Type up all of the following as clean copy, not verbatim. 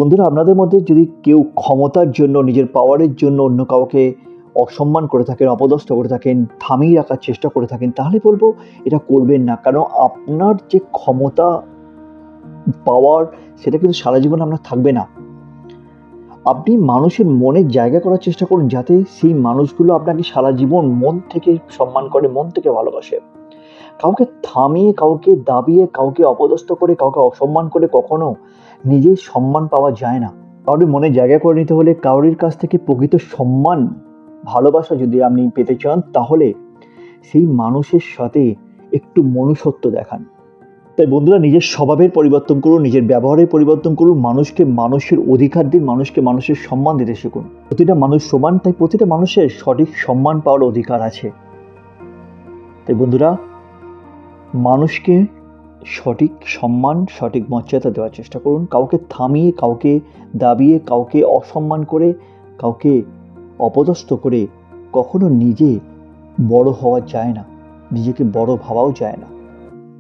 বন্ধুরা, আপনাদের মধ্যে যদি কেউ ক্ষমতার জন্য, নিজের পাওয়ারের জন্য অন্য কাউকে অসম্মান করে থাকেন, অপদস্থ করে থাকেন, থামিয়ে রাখার চেষ্টা করে থাকেন, তাহলে বলবো এটা করবেন না। কারণ আপনার যে ক্ষমতা, পাওয়ার, সেটা কিন্তু সারা জীবন আপনার থাকবে না। আপনি মানুষের মনে জায়গা করার চেষ্টা করুন, যাতে সেই মানুষগুলো আপনাকে সারা জীবন মন থেকে সম্মান করে, মন থেকে ভালোবাসে। কাউকে থামিয়ে, কাউকে দাবিয়ে, কাউকে অপদস্থ করে, কাউকে অসম্মান করে কখনো নিজের সম্মান পাওয়া যায় না। কারোর মনে জায়গা করে নিতে হলে, কারোর কাছ থেকে প্রকৃত সম্মান, ভালোবাসা যদি আপনি পেতে চান, তাহলে সেই মানুষের সাথে একটু মনুষ্যত্ব দেখান। তাই বন্ধুরা, নিজের স্বভাবের পরিবর্তন করুন, নিজের ব্যবহারের পরিবর্তন করুন, মানুষকে মানুষের অধিকার দিন, মানুষকে মানুষের সম্মান দিতে শিখুন। প্রতিটা মানুষ সমান, তাই প্রতিটা মানুষের সঠিক সম্মান পাওয়ার অধিকার আছে। তাই বন্ধুরা, মানুষকে সঠিক সম্মান, সঠিক মর্যাদা দেওয়ার চেষ্টা করুন। কাউকে থামিয়ে, কাউকে দাবিয়ে, কাউকে অসম্মান করে, কাউকে অপদস্থ করে কখনো নিজে বড় হওয়া যায় না, নিজেকে বড় ভাবাও যায় না।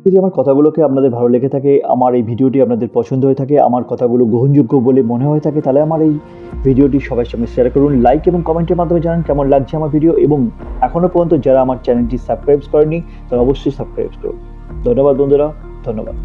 যদি আমার কথাগুলোকে আপনাদের ভালো লেগে থাকে, আমার এই ভিডিওটি আপনাদের পছন্দ হয়ে থাকে, আমার কথাগুলো গ্রহণযোগ্য বলে মনে হয়ে থাকে, তাহলে আমার এই ভিডিওটি সবার সঙ্গে শেয়ার করুন। লাইক এবং কমেন্টের মাধ্যমে জানান কেমন লাগছে আমার ভিডিও, এবং এখনও পর্যন্ত যারা আমার চ্যানেলটি সাবস্ক্রাইব করেনি তারা অবশ্যই সাবস্ক্রাইব করুন। ধন্যবাদ বন্ধুরা, ধন্যবাদ।